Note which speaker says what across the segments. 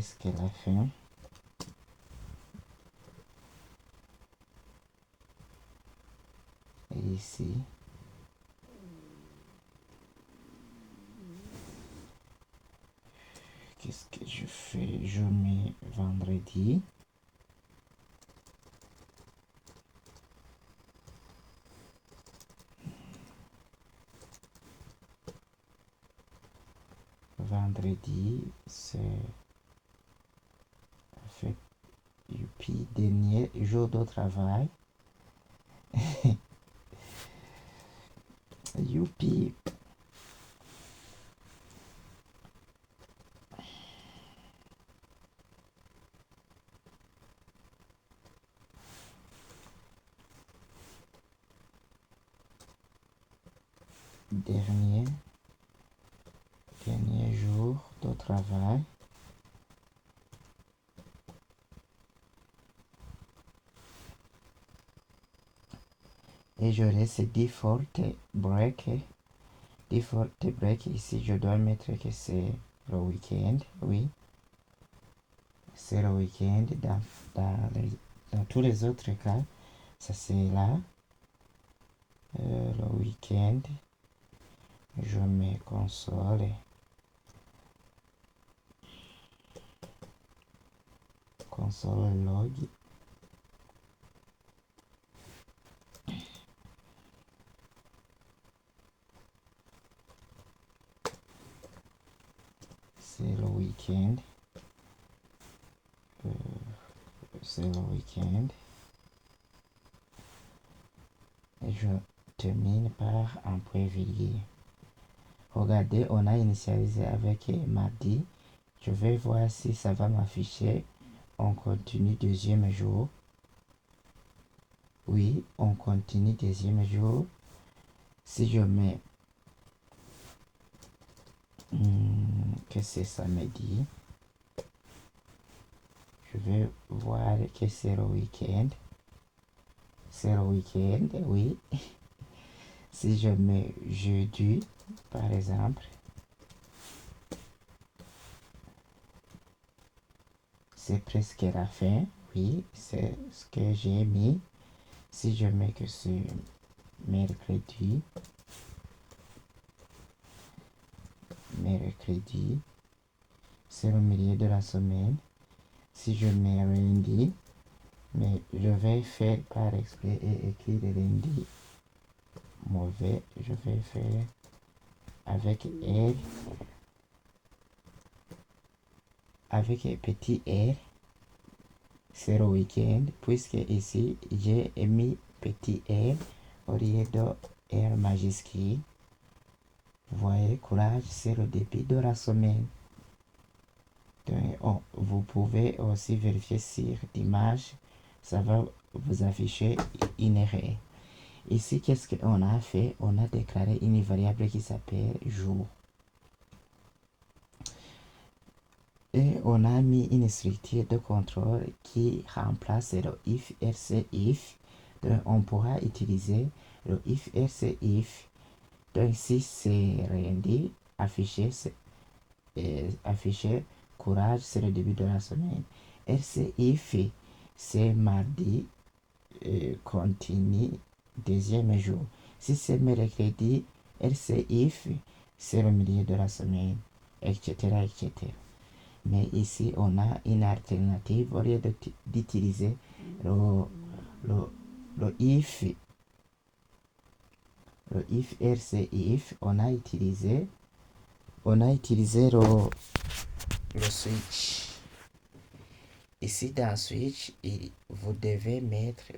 Speaker 1: presque la fin. Et ici, qu'est-ce que je fais? Je mets vendredi. Vendredi, c'est fait youpi, dernier jour de travail. Youpi. Dernier jour de travail. Et j'aurai ce default break. Default break ici, je dois mettre que c'est le week-end. Oui, c'est le week-end. Dans tous les autres cas, ça c'est là. Le week-end, je mets console. Console log. C'est le week-end. C'est le week-end. Et je termine par un point virgule. Regardez, on a initialisé avec mardi. Je vais voir si ça va m'afficher. On continue deuxième jour. Oui, on continue deuxième jour. Si je mets que c'est samedi, je vais voir que c'est le week-end. C'est le week-end, oui. Si je mets jeudi, par exemple, c'est presque la fin. Oui, c'est ce que j'ai mis. Si je mets que c'est mercredi, c'est le milieu de la semaine. Si je mets lundi, mais je vais faire par exprès et écrire lundi mauvais. Je vais faire avec R, avec un petit R. C'est le week-end, puisque ici j'ai mis petit R au lieu de R majuscule. Vous voyez, courage, c'est le début de la semaine. Donc, vous pouvez aussi vérifier sur l'image, ça va vous afficher une erreur. Ici, qu'est-ce qu'on a fait? On a déclaré une variable qui s'appelle jour. Et on a mis une structure de contrôle qui remplace le if rc if. Donc, on pourra utiliser le if rc if. Donc, si c'est lundi, afficher courage, c'est le début de la semaine. RC if, c'est mardi, continue, deuxième jour. Si c'est mercredi, RC if, c'est le milieu de la semaine, etc., etc. Mais ici, on a une alternative. Au lieu d'utiliser le if RC if, on a utilisé le switch. Ici dans switch, vous devez mettre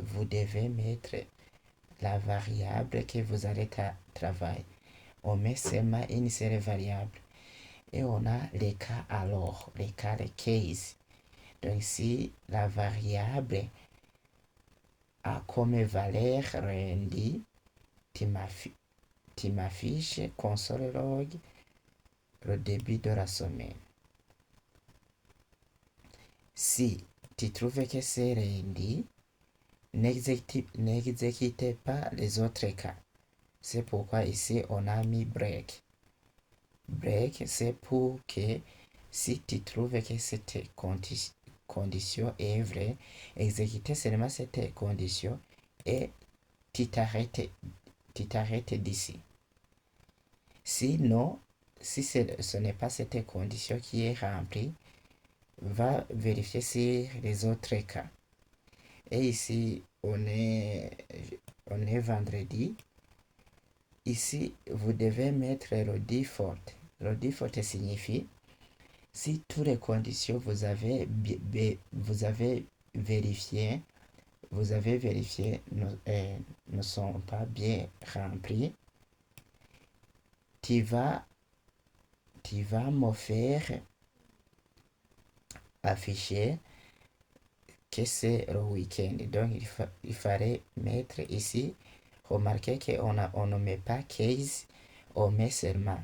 Speaker 1: la variable que vous allez travailler. On met seulement une seule variable. Et on a les cas alors, les cas, les cases. Donc si la variable a comme valeur lundi, tu m'affiches console log le début de la semaine. Si tu trouves que c'est lundi, n'exécutez pas les autres cas. C'est pourquoi ici on a mis break. Break, c'est pour que Si tu trouves que cette condition est vraie, exécutez seulement cette condition et tu t'arrêtes d'ici. Sinon, si ce n'est pas cette condition qui est remplie, va vérifier sur les autres cas. Et ici, on est vendredi. Ici, vous devez mettre le default. Le default signifie si toutes les conditions vous avez vérifié ne sont pas bien remplies, tu vas me faire afficher que c'est le week-end. Donc, il fallait mettre ici, remarquez qu'on ne met pas case, on met seulement.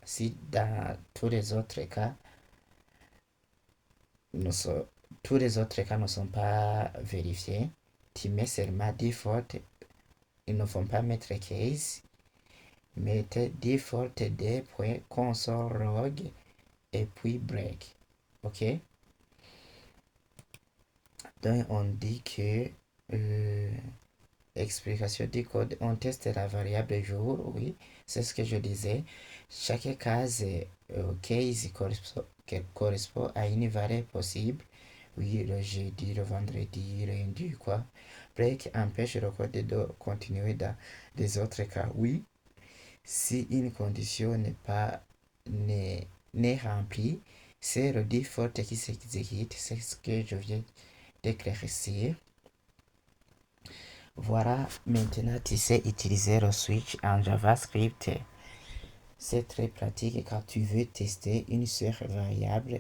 Speaker 1: Si dans tous les autres cas, tous les autres cas ne sont pas vérifiés, tu mets seulement default, ils ne vont pas mettre case, mettez default console log et puis break. Ok? Donc on dit que explication du code, on teste la variable jour, oui, c'est ce que je disais. Chaque case case correspond à une variable possible. Oui, le jeudi, le vendredi, le lundi, quoi. Break empêche le code de continuer dans les autres cas. Oui, si une condition n'est remplie, c'est le default qui s'exécute. C'est ce que je viens d'éclaircir. Voilà, maintenant tu sais utiliser le switch en JavaScript. C'est très pratique quand tu veux tester une seule variable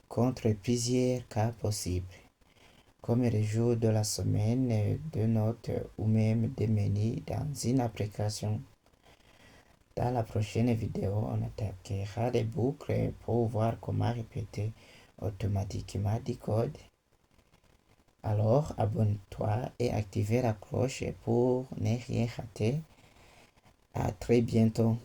Speaker 1: contre plusieurs cas possibles, comme les jours de la semaine, de notes ou même des menus dans une application. Dans la prochaine vidéo, on attaquera les boucles pour voir comment répéter automatiquement du code. Alors, abonne-toi et active la cloche pour ne rien rater. À très bientôt.